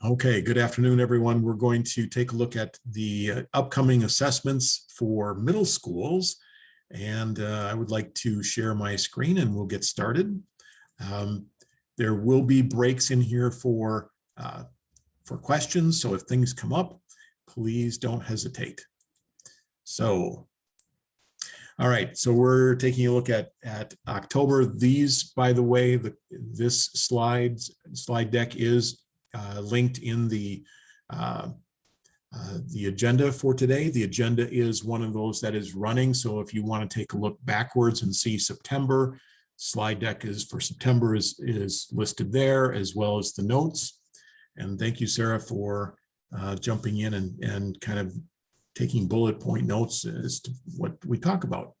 Okay, good afternoon, everyone. We're going to take a look at the upcoming assessments for middle schools. And I would like to share my screen and we'll get started. There will be breaks in here for questions. So if things come up, please don't hesitate. So, all right, so we're taking a look at October. These, by the way, this slide deck is linked in the agenda for today. The agenda is one of those that is running. So if you want to take a look backwards and see September, slide deck is for September is listed there, as well as the notes. And thank you, Sarah, for jumping in and kind of taking bullet point notes as to what we talk about.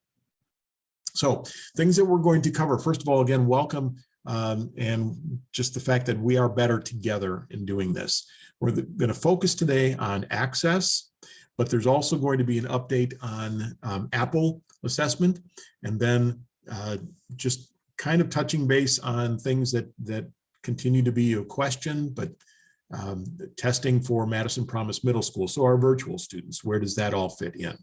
So things that we're going to cover. First of all, again, welcome. And just the fact that we are better together in doing this. We're going to focus today on access, but there's also going to be an update on Apple assessment, and then just kind of touching base on things that continue to be a question, but testing for Madison Promise Middle School. So our virtual students, where does that all fit in?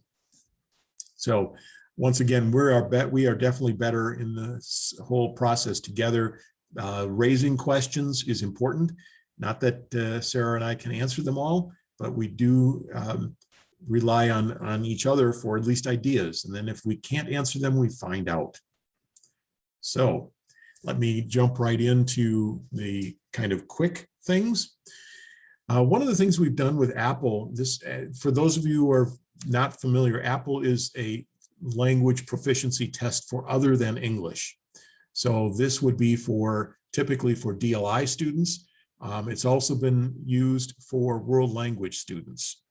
So once again, we are definitely better in this whole process together. Raising questions is important. Not that Sarah and I can answer them all, but we do rely on each other for at least ideas. And then if we can't answer them, we find out. So let me jump right into the kind of quick things. One of the things we've done with Apple, for those of you who are not familiar, Apple is a language proficiency test for other than English. So this would be typically for DLI students. It's also been used for world language students.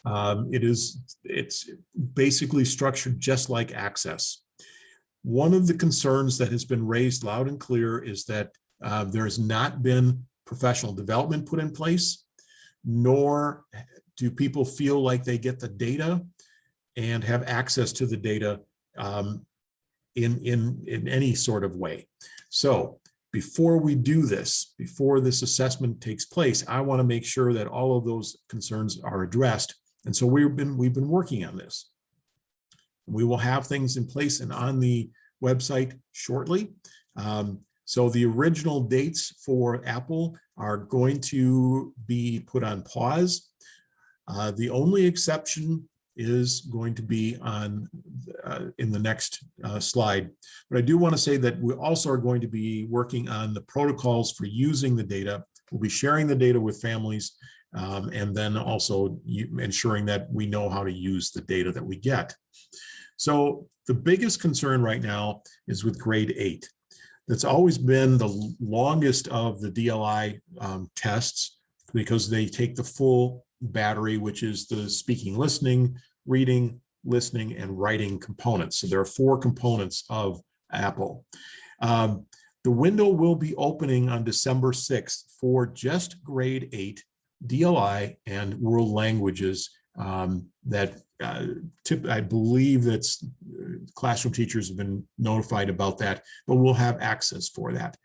It's basically structured just like Access. One of the concerns that has been raised loud and clear is that there has not been professional development put in place, nor do people feel like they get the data and have access to the data in any sort of way. So before we do this, before this assessment takes place, I want to make sure that all of those concerns are addressed. And so we've been working on this. We will have things in place and on the website shortly. So the original dates for Apple are going to be put on pause. The only exception is going to be on in the next slide. But I do want to say that we also are going to be working on the protocols for using the data. We'll be sharing the data with families and then also ensuring that we know how to use the data that we get. So the biggest concern right now is with grade 8. That's always been the longest of the DLI tests because they take the full battery, which is the speaking, listening, reading, listening, and writing components. So there are 4 components of Apple. The window will be opening on December 6th for just grade 8 DLI and world languages I believe that's classroom teachers have been notified about that, but we'll have access for that.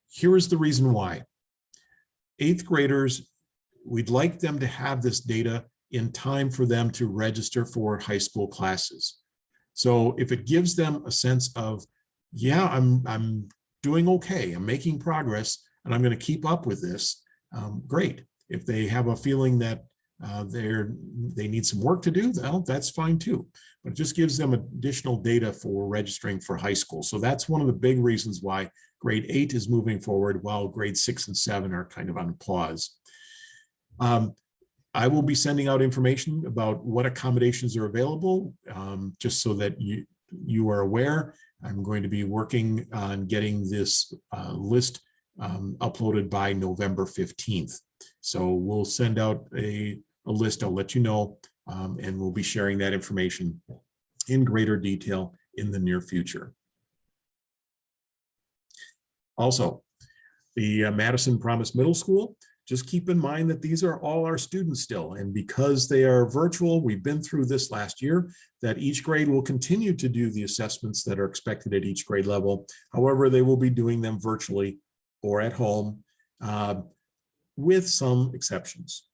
Here is the reason why. 8th graders, we'd like them to have this data in time for them to register for high school classes. So if it gives them a sense of, yeah, I'm doing okay, I'm making progress, and I'm going to keep up with this, great. If they have a feeling that they need some work to do, well, that's fine too. But it just gives them additional data for registering for high school. So that's one of the big reasons why grade 8 is moving forward while grade 6 and 7 are kind of on pause. I will be sending out information about what accommodations are available, just so that you are aware. I'm going to be working on getting this list uploaded by November 15th. So we'll send out a list, I'll let you know, and we'll be sharing that information in greater detail in the near future. Also, the Madison Promise Middle School, just keep in mind that these are all our students still, and because they are virtual, we've been through this last year, that each grade will continue to do the assessments that are expected at each grade level. However, they will be doing them virtually or at home. with some exceptions.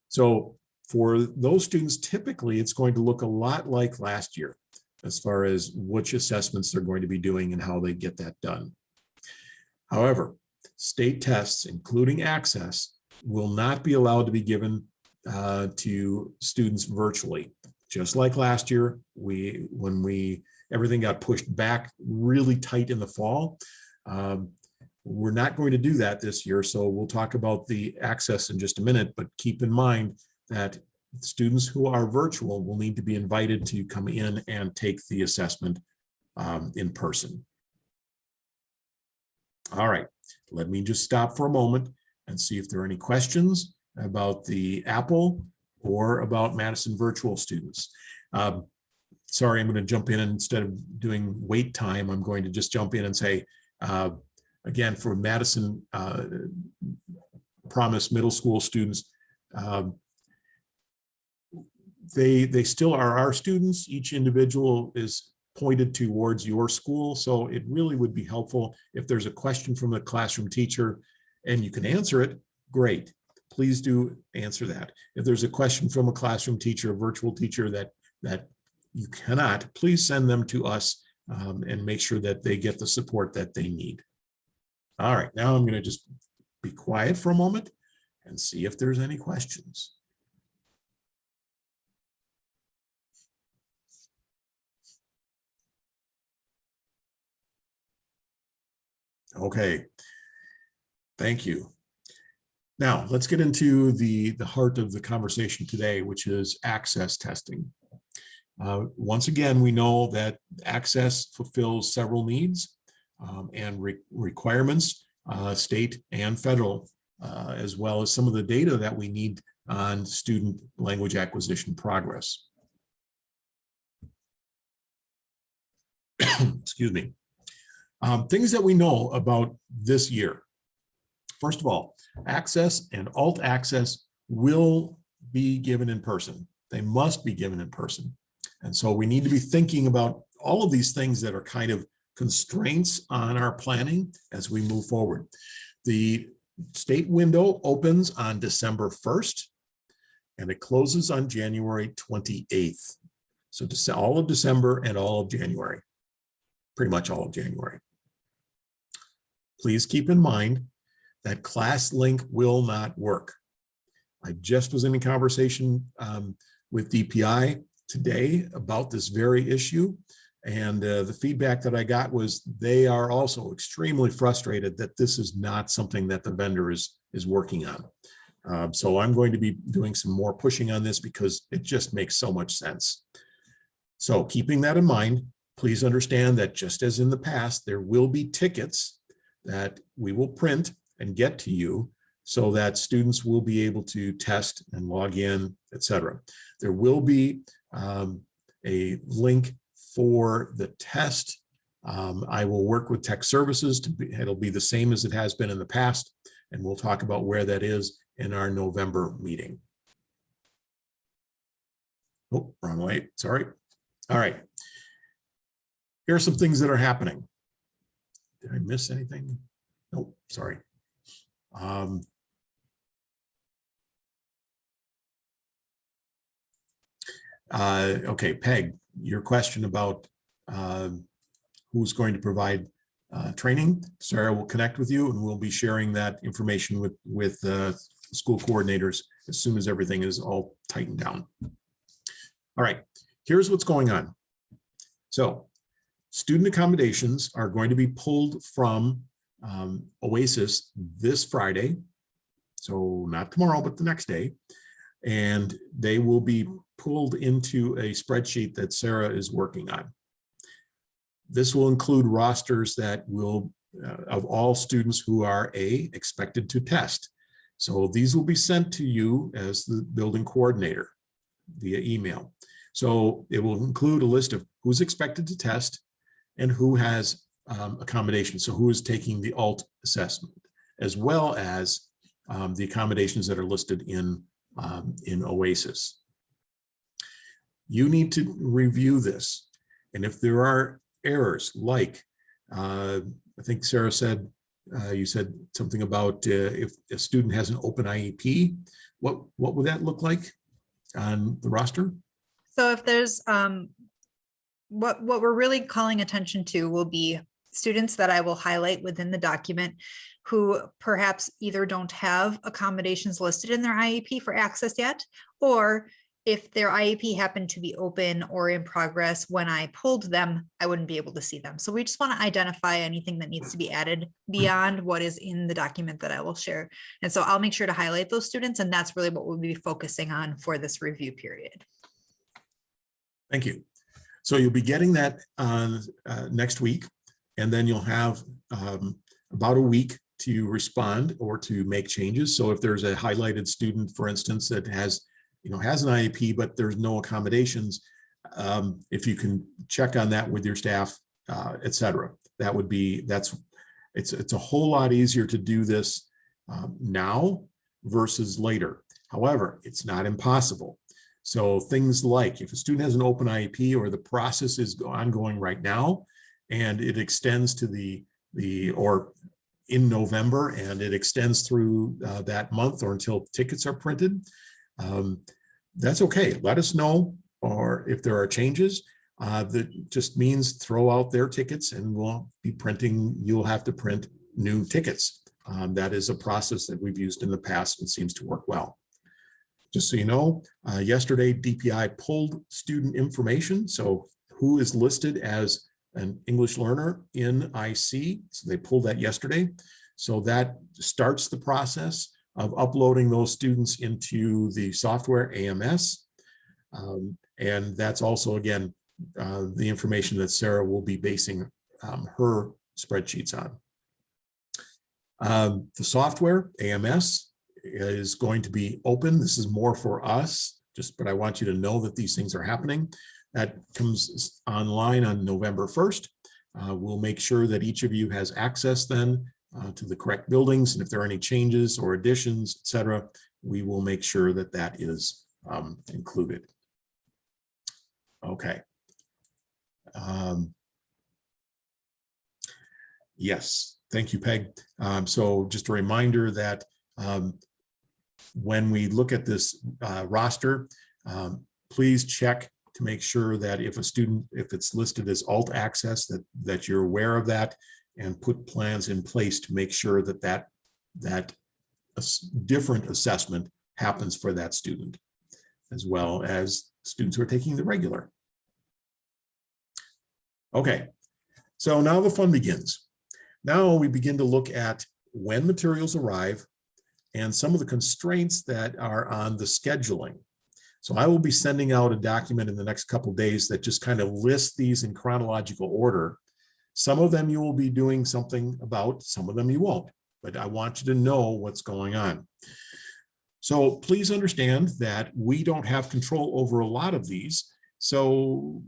So for those students, typically it's going to look a lot like last year as far as which assessments they're going to be doing and how they get that done. However, state tests, including access, will not be allowed to be given to students virtually. Just like last year, when everything got pushed back really tight in the fall, we're not going to do that this year. So we'll talk about the access in just a minute, but keep in mind that students who are virtual will need to be invited to come in and take the assessment in person. All right, let me just stop for a moment and see if there are any questions about the Apple or about Madison virtual students. Sorry, I'm going to jump in, and instead of doing wait time, I'm going to just jump in and say, again, for Madison Promise middle school students, they still are our students. Each individual is pointed towards your school. So it really would be helpful if there's a question from a classroom teacher and you can answer it, great. Please do answer that. If there's a question from a classroom teacher, a virtual teacher that you cannot, please send them to us and make sure that they get the support that they need. All right, now I'm going to just be quiet for a moment and see if there's any questions. Okay, thank you. Now let's get into the heart of the conversation today, which is access testing. Once again, we know that access fulfills several needs and requirements, state and federal, as well as some of the data that we need on student language acquisition progress. Excuse me. Things that we know about this year. First of all, access and alt access will be given in person. They must be given in person. And so we need to be thinking about all of these things that are kind of constraints on our planning as we move forward. The state window opens on December 1st and it closes on January 28th. So all of December and all of January, pretty much all of January. Please keep in mind that ClassLink will not work. I just was in a conversation with DPI today about this very issue. And the feedback that I got was they are also extremely frustrated that this is not something that the vendor is working on. So I'm going to be doing some more pushing on this because it just makes so much sense. So keeping that in mind, please understand that just as in the past, there will be tickets that we will print and get to you so that students will be able to test and log in, etc. There will be a link for the test. I will work with tech services it'll be the same as it has been in the past, and we'll talk about where that is in our November meeting. Oh, wrong way, sorry. All right. Here are some things that are happening. Did I miss anything? Nope, sorry. Okay, Peg, your question about who's going to provide training. Sarah will connect with you and we'll be sharing that information with school coordinators as soon as everything is all tightened down. All right, here's what's going on. So student accommodations are going to be pulled from OASIS this Friday. So not tomorrow, but the next day. And they will be pulled into a spreadsheet that Sarah is working on. This will include rosters that will, of all students who are expected to test. So these will be sent to you as the building coordinator via email. So it will include a list of who's expected to test and who has accommodations. So who is taking the alt assessment, as well as the accommodations that are listed in OASIS. You need to review this. And if there are errors like, I think Sarah said You said something about if a student has an open IEP, what would that look like on the roster? So if there's what we're really calling attention to will be students that I will highlight within the document who perhaps either don't have accommodations listed in their IEP for access yet, or if their IEP happened to be open or in progress when I pulled them, I wouldn't be able to see them. So we just want to identify anything that needs to be added beyond what is in the document that I will share. And so I'll make sure to highlight those students, and that's really what we'll be focusing on for this review period. Thank you. So you'll be getting that next week, and then you'll have about a week to respond or to make changes. So if there's a highlighted student, for instance, that has an IEP, but there's no accommodations, if you can check on that with your staff, et cetera, that would be, it's a whole lot easier to do this now versus later. However, it's not impossible. So things like if a student has an open IEP or the process is ongoing right now and it extends to or in November and it extends through that month or until tickets are printed, that's okay. Let us know, or if there are changes, that just means throw out their tickets and we'll be printing, you'll have to print new tickets. That is a process that we've used in the past and seems to work well. Just so you know, yesterday DPI pulled student information. So who is listed as an English learner in IC? So they pulled that yesterday. So that starts the process of uploading those students into the software AMS. And that's also, again, the information that Sarah will be basing her spreadsheets on. The software AMS is going to be open. This is more for us, but I want you to know that these things are happening. That comes online on November 1st. We'll make sure that each of you has access then to the correct buildings. And if there are any changes or additions, et cetera, we will make sure that that is included. Okay. Yes, thank you, Peg. So just a reminder that when we look at this roster, please check to make sure that if it's listed as alt access, that you're aware of that and put plans in place to make sure that a different assessment happens for that student, as well as students who are taking the regular. Okay, so now the fun begins. Now we begin to look at when materials arrive and some of the constraints that are on the scheduling. So I will be sending out a document in the next couple of days that just kind of lists these in chronological order. Some of them you will be doing something about, some of them you won't, but I want you to know what's going on. So please understand that we don't have control over a lot of these. So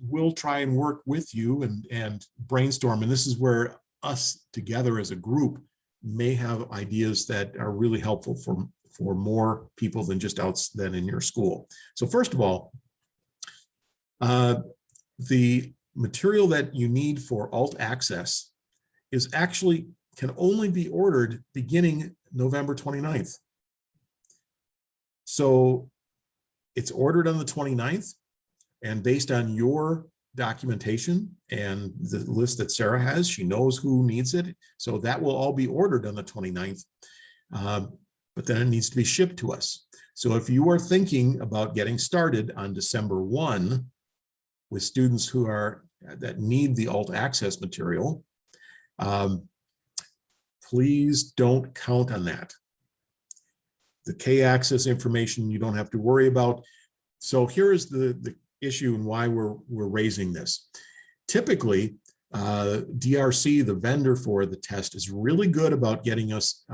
we'll try and work with you and brainstorm. And this is where us together as a group may have ideas that are really helpful for more people than just than in your school. So first of all, the material that you need for alt access can only be ordered beginning November 29th. So it's ordered on the 29th, and based on your documentation and the list that Sarah has, she knows who needs it. So that will all be ordered on the 29th, but then it needs to be shipped to us. So if you are thinking about getting started on December 1 with students that need the alt access material, please don't count on that. The K-access information you don't have to worry about. So here is the issue and why we're raising this. Typically, DRC, the vendor for the test, is really good about getting us,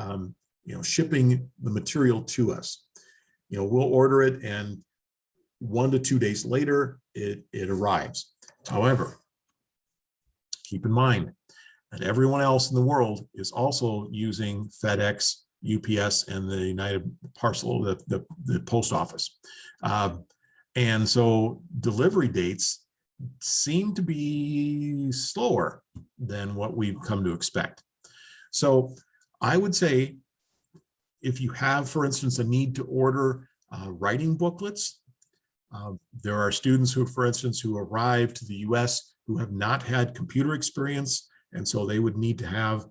shipping the material to us. We'll order it, and 1 to 2 days later, it arrives. However, keep in mind that everyone else in the world is also using FedEx, UPS, and the United Parcel, the post office. And so delivery dates seem to be slower than what we've come to expect. So I would say if you have, for instance, a need to order writing booklets, there are students who, for instance, who arrive to the US who have not had computer experience, and so they would need to have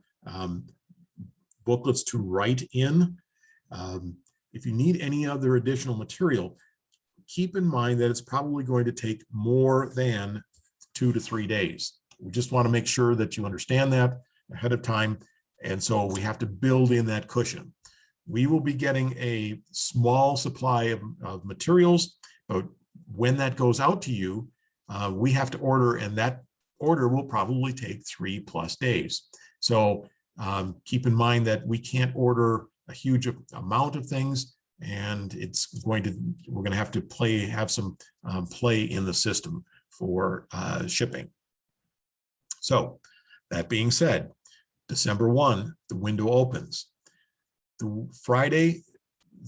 booklets to write in. If you need any other additional material, keep in mind that it's probably going to take more than 2 to 3 days. We just want to make sure that you understand that ahead of time, and so we have to build in that cushion. We will be getting a small supply of materials, but when that goes out to you, we have to order, and that order will probably take 3+ days. So keep in mind that we can't order a huge amount of things, and we're going to have to have some play in the system for shipping. So that being said, December 1, the window opens. The Friday,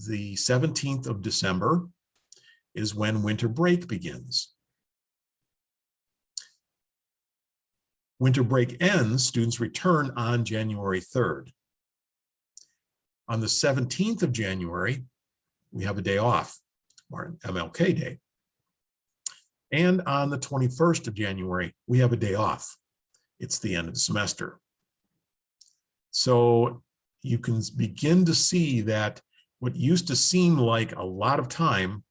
the 17th of December, is when winter break begins. Winter break ends, students return on January 3rd. On the 17th of January, we have a day off, or MLK Day. And on the 21st of January, we have a day off. It's the end of the semester. So you can begin to see that what used to seem like a lot of time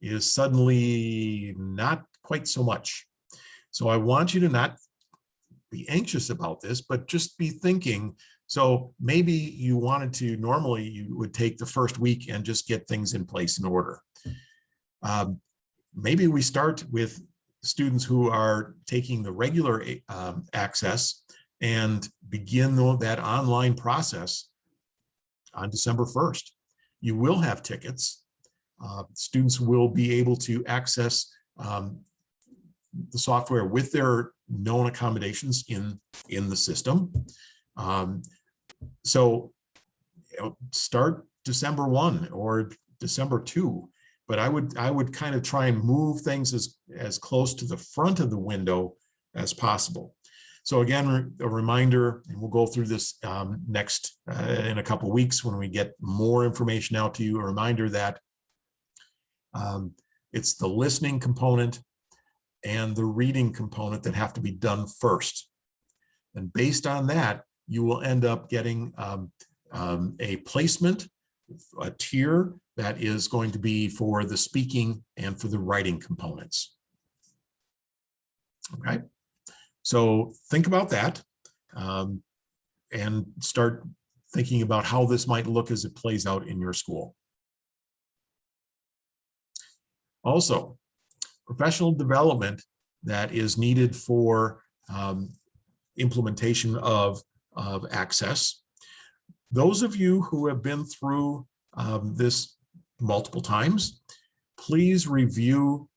is suddenly not quite so much. So I want you to not be anxious about this, but just be thinking. So maybe you wanted to, normally you would take the first week and just get things in place in order. Maybe we start with students who are taking the regular access and begin that online process on December 1st. You will have tickets. Students will be able to access the software with their known accommodations in the system. So start December 1 or December 2, but I would kind of try and move things as close to the front of the window as possible. So again, a reminder, and we'll go through this next in a couple of weeks when we get more information out to you, a reminder that it's the listening component and the reading component that have to be done first. And based on that, you will end up getting a placement, a tier that is going to be for the speaking and for the writing components. Okay, so think about that and start thinking about how this might look as it plays out in your school. Also, professional development that is needed for implementation of access. Those of you who have been through this multiple times, please review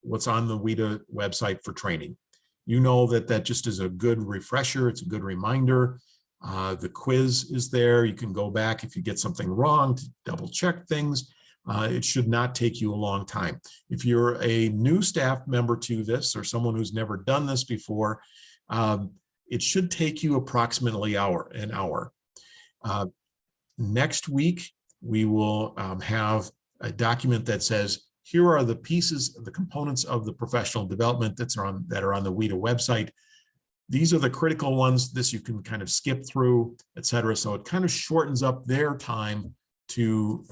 what's on the WIDA website for training. You know that just is a good refresher. It's a good reminder. The quiz is there. You can go back if you get something wrong to double check things. It should not take you a long time. If you're a new staff member to this or someone who's never done this before, it should take you approximately an hour. Next week, we will have a document that says, here are the pieces, the components of the professional development that are on the WIDA website. These are the critical ones. This you can kind of skip through, et cetera. So it kind of shortens up their time to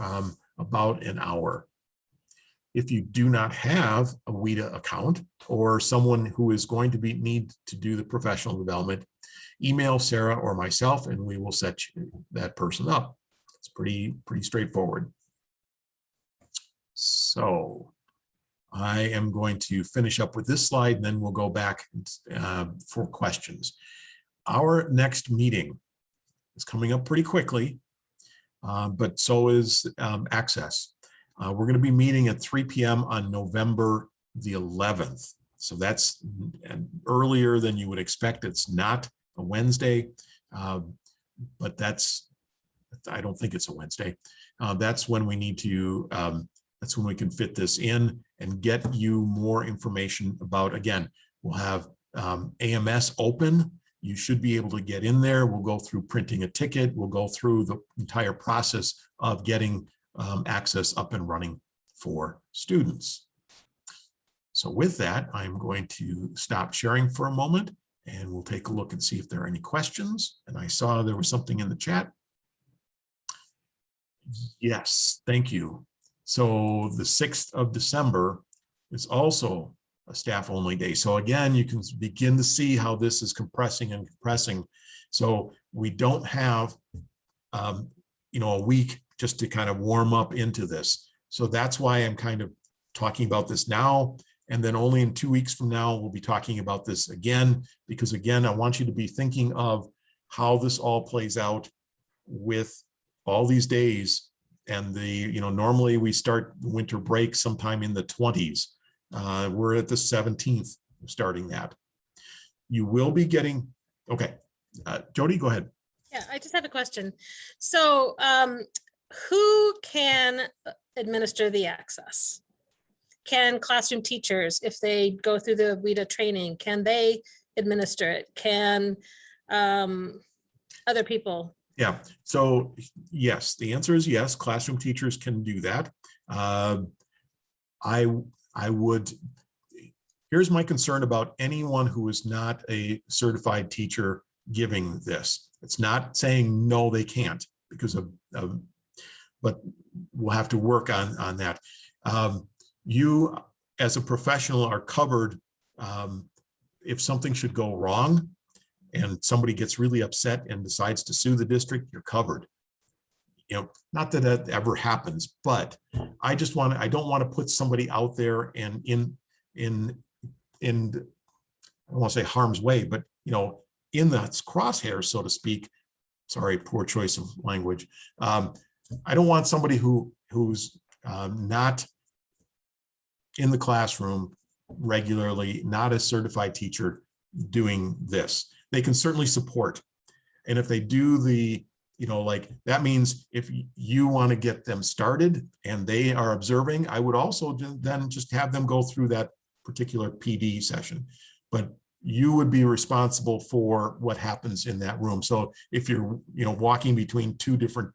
about an hour. If you do not have a WIDA account or someone who is going to need to do the professional development, email Sarah or myself and we will set that person up. It's pretty straightforward. So I am going to finish up with this slide and then we'll go back for questions. Our next meeting is coming up pretty quickly, but so is access. We're going to be meeting at 3 p.m. on November the 11th. So that's earlier than you would expect. It's not a Wednesday, but I don't think it's a Wednesday. That's when we need to, that's when we can fit this in and get you more information about, again, we'll have AMS open you should be able to get in there. We'll go through printing a ticket. We'll go through the entire process of getting access up and running for students. So with that, I'm going to stop sharing for a moment and we'll take a look and see if there are any questions. And I saw there was something in the chat. Yes, thank you. So the 6th of December is also a staff only day. So again, you can begin to see how this is compressing and compressing. So we don't have, a week just to kind of warm up into this. So that's why I'm kind of talking about this now. And then only in 2 weeks from now, we'll be talking about this again, because again, I want you to be thinking of how this all plays out with all these days. And normally we start winter break sometime in the 20s. We're at the 17th starting that. You will be getting, okay. Jody, go ahead. Yeah, I just have a question. So who can administer the access? Can classroom teachers, if they go through the WIDA training, can they administer it? Can other people? Yeah, so yes, the answer is yes, classroom teachers can do that. I would, here's my concern about anyone who is not a certified teacher giving this. It's not saying no, they can't, because but we'll have to work on that. You as a professional are covered if something should go wrong and somebody gets really upset and decides to sue the district, you're covered. Not that that ever happens, but I don't want to put somebody out there and in I don't want to say harm's way, but in the crosshairs, so to speak. Sorry, poor choice of language. I don't want somebody who's not in the classroom regularly, not a certified teacher doing this. They can certainly support. And if they do that means if you want to get them started and they are observing, I would also then just have them go through that particular PD session. But you would be responsible for what happens in that room. So if you're, walking between two different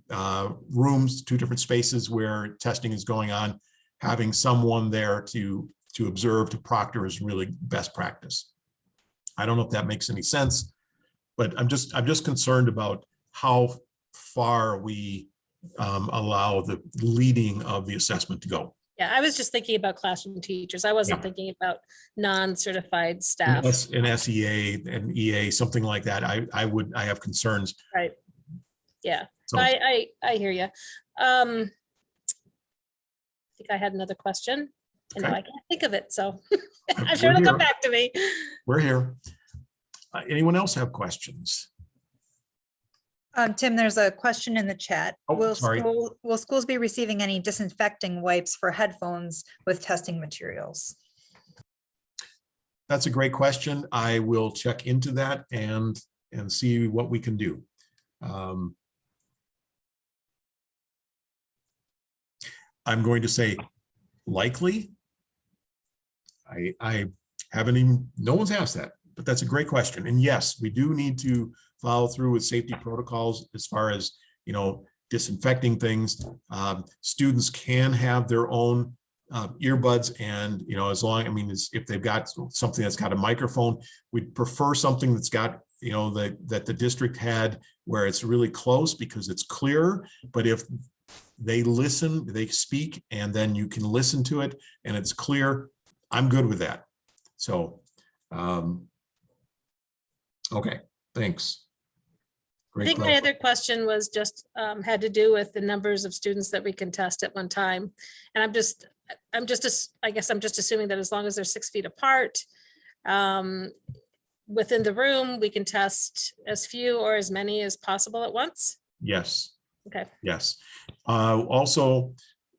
rooms, two different spaces where testing is going on, having someone there to observe, to proctor is really best practice. I don't know if that makes any sense, but I'm just concerned about how far we allow the leading of the assessment to go. Yeah, I was just thinking about classroom teachers. I wasn't thinking about non-certified staff. In SEA and EA, something like that. I have concerns. Right. Yeah, So I hear you. I think I had another question. And now I can't think of it, so I'm sure it'll come back to me. We're here. Anyone else have questions? Tim, there's a question in the chat. Oh, sorry. Will schools be receiving any disinfecting wipes for headphones with testing materials? That's a great question. I will check into that and see what we can do. I'm going to say likely. I haven't even, no one's asked that, but that's a great question. And yes, we do need to follow through with safety protocols as far as, disinfecting things. Students can have their own earbuds, and, as long, if they've got something that's got a microphone, we'd prefer something that's got, that the district had where it's really close because it's clearer. But if they listen, they speak, and then you can listen to it and it's clear, I'm good with that. So, okay, thanks. I think my other question was just had to do with the numbers of students that we can test at one time. And I guess I'm just assuming that as long as they're 6 feet apart, within the room, we can test as few or as many as possible at once. Yes. Okay. Yes. Also,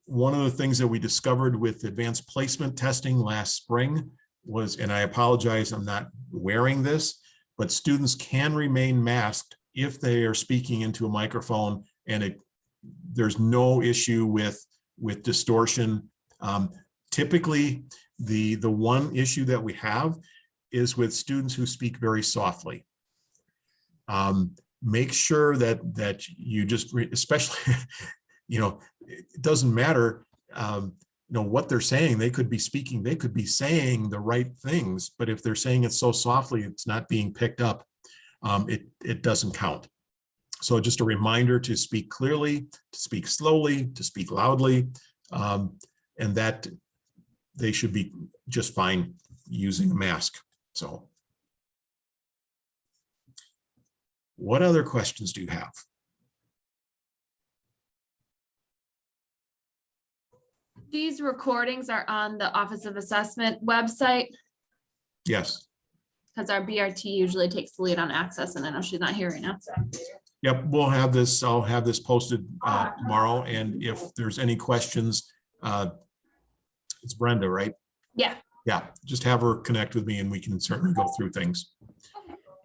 one of the things that we discovered with advanced placement testing last spring was, and I apologize, I'm not wearing this, but students can remain masked if they are speaking into a microphone, and there's no issue with distortion. Typically, the one issue that we have is with students who speak very softly. Make sure that you just, especially, it doesn't matter, what they're saying. They could be speaking, they could be saying the right things, but if they're saying it so softly, it's not being picked up. It doesn't count. So just a reminder to speak clearly, to speak slowly, to speak loudly, and that they should be just fine using a mask. So what other questions do you have? These recordings are on the Office of Assessment website, Yes. because our BRT usually takes the lead on access, and I know she's not here right now. Yep, we'll have this. I'll have this posted tomorrow. And if there's any questions, it's Brenda, right? Yeah. Yeah, just have her connect with me and we can certainly go through things.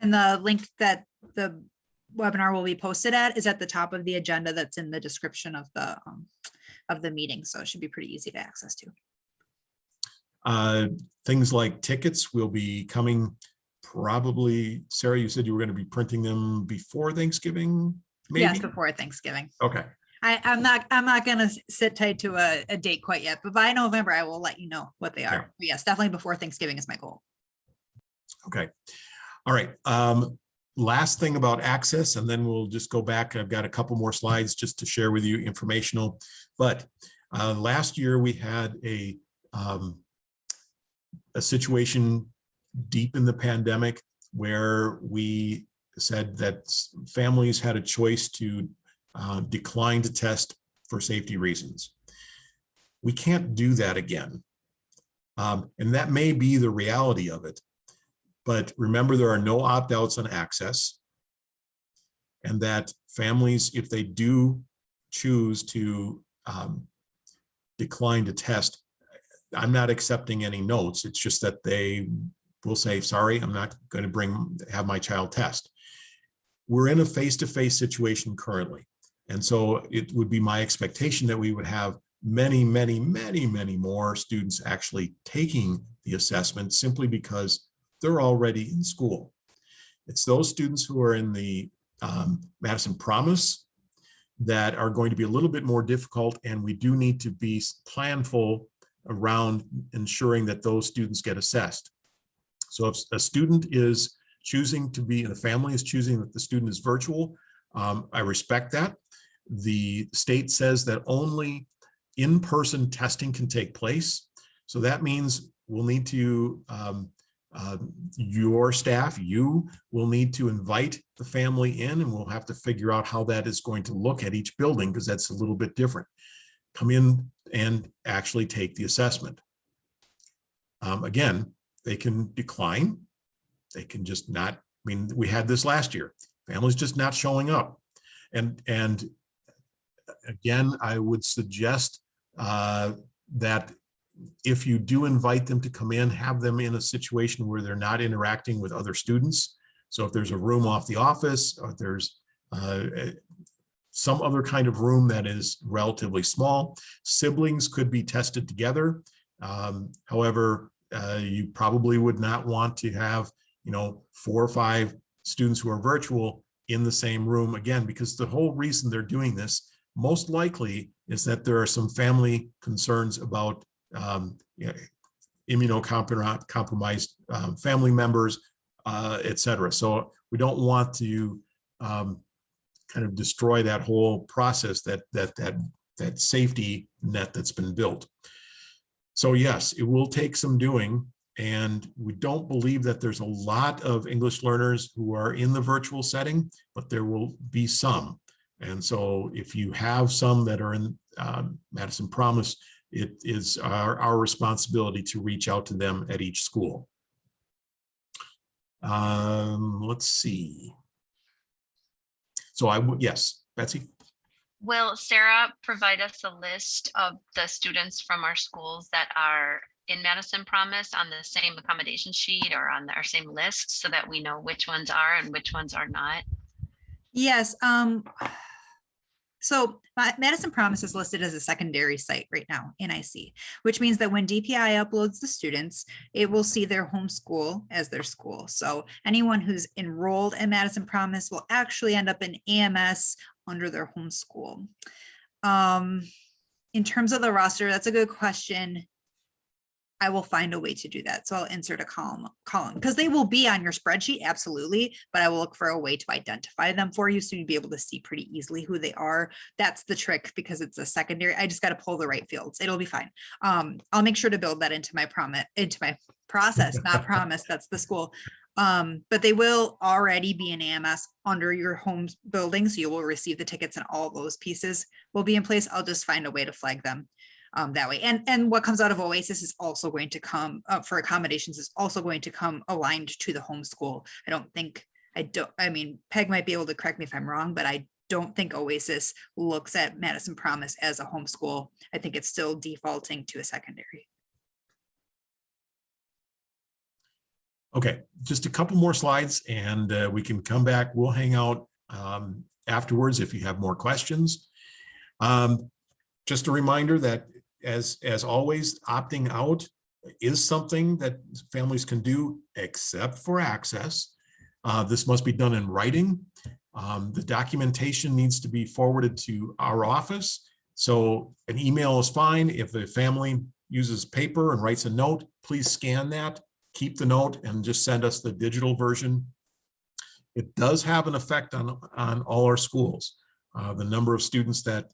And the link that the webinar will be posted at is at the top of the agenda that's in the description of the meeting. So it should be pretty easy to access to. Things like tickets will be coming probably. Sarah, you said you were going to be printing them before Thanksgiving, maybe? Yes, before Thanksgiving. Okay. I'm not going to sit tight to a date quite yet, but by November, I will let you know what they are. Yeah. But yes, definitely before Thanksgiving is my goal. Okay. All right. Last thing about access, and then we'll just go back. I've got a couple more slides just to share with you informational. But last year we had a situation deep in the pandemic where we said that families had a choice to decline to test for safety reasons. We can't do that again. And that may be the reality of it. But remember, there are no opt-outs on access, and that families, if they do choose to decline to test, I'm not accepting any notes. It's just that they will say, sorry, I'm not going to have my child test. We're in a face-to-face situation currently. And so it would be my expectation that we would have many, many, many, many more students actually taking the assessment simply because they're already in school. It's those students who are in the Madison Promise that are going to be a little bit more difficult, and we do need to be planful around ensuring that those students get assessed. So if a student is choosing to be, and the family is choosing that the student is virtual, I respect that. The state says that only in-person testing can take place. So that means we'll need to, your staff, you will need to invite the family in, and we'll have to figure out how that is going to look at each building, because that's a little bit different. Come in and actually take the assessment. Again, they can decline. They can just not, I mean, we had this last year, families just not showing up. And again, I would suggest that if you do invite them to come in, have them in a situation where they're not interacting with other students. So if there's a room off the office, or if there's some other kind of room that is relatively small, siblings could be tested together. However, you probably would not want to have, 4 or 5 students who are virtual in the same room, again, because the whole reason they're doing this most likely is that there are some family concerns about immunocompromised family members, et cetera. So we don't want to kind of destroy that whole process, that safety net that's been built. So yes, it will take some doing, and we don't believe that there's a lot of English learners who are in the virtual setting, but there will be some. And so if you have some that are in Madison Promise, it is our responsibility to reach out to them at each school. Let's see. So yes, Betsy. Will Sarah provide us a list of the students from our schools that are in Madison Promise on the same accommodation sheet or on our same list, so that we know which ones are and which ones are not? Yes. So Madison Promise is listed as a secondary site right now in IC, which means that when DPI uploads the students, it will see their home school as their school. So anyone who's enrolled in Madison Promise will actually end up in AMS under their home school. In terms of the roster, that's a good question. I will find a way to do that. So I'll insert a column because they will be on your spreadsheet, absolutely, but I will look for a way to identify them for you so you'll be able to see pretty easily who they are. That's the trick because it's a secondary. I just got to pull the right fields. It'll be fine. I'll make sure to build that into my process, not promise. That's the school. But they will already be in AMS under your home building. So you will receive the tickets and all those pieces will be in place. I'll just find a way to flag them that way. And what comes out of Oasis is also going to come for accommodations is also going to come aligned to the homeschool. I mean, Peg might be able to correct me if I'm wrong, but I don't think Oasis looks at Madison Promise as a homeschool. I think it's still defaulting to a secondary. Okay, just a couple more slides and we can come back. We'll hang out afterwards if you have more questions. Just a reminder that as always, opting out is something that families can do except for access. This must be done in writing. The documentation needs to be forwarded to our office. So an email is fine. If the family uses paper and writes a note, please scan that, keep the note and just send us the digital version. It does have an effect on all our schools. The number of students that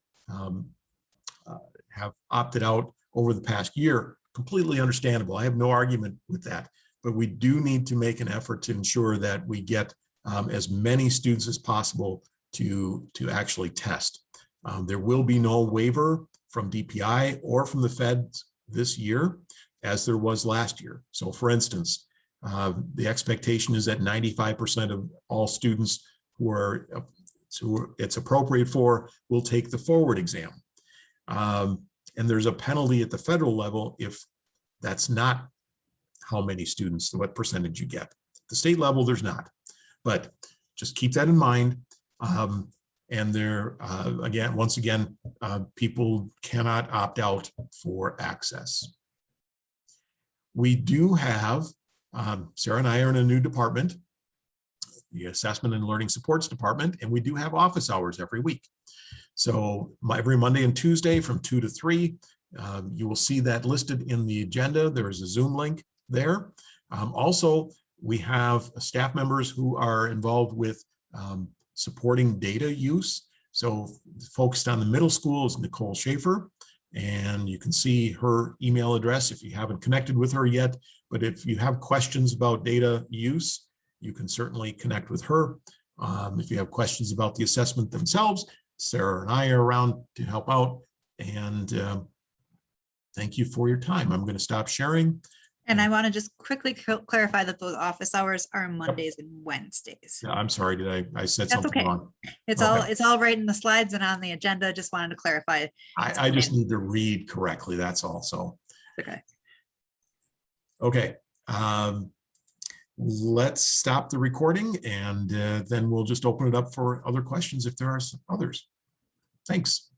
have opted out over the past year, completely understandable. I have no argument with that, but we do need to make an effort to ensure that we get as many students as possible to actually test. There will be no waiver from DPI or from the feds this year as there was last year. So for instance, the expectation is that 95% of all students who it's appropriate for will take the forward exam. And there's a penalty at the federal level if that's not how many students, what percentage you get. At the state level, there's not, but just keep that in mind. And there, once again, people cannot opt out for access. We do have, Sarah and I are in a new department, the Assessment and Learning Supports Department, and we do have office hours every week. So every Monday and Tuesday from 2 to 3, you will see that listed in the agenda. There is a Zoom link there. Also, we have staff members who are involved with supporting data use. So focused on the middle school is Nicole Schaefer, and you can see her email address if you haven't connected with her yet. But if you have questions about data use, you can certainly connect with her. If you have questions about the assessment themselves, Sarah and I are around to help out. And thank you for your time. I'm going to stop sharing. And I want to just quickly clarify that those office hours are Mondays and Wednesdays. I'm sorry, did I said That's something okay. wrong? It's Okay. all right in the slides and on the agenda. Just wanted to clarify. I just need to read correctly. That's all. So, Okay. okay. Let's stop the recording and then we'll just open it up for other questions if there are others. Thanks.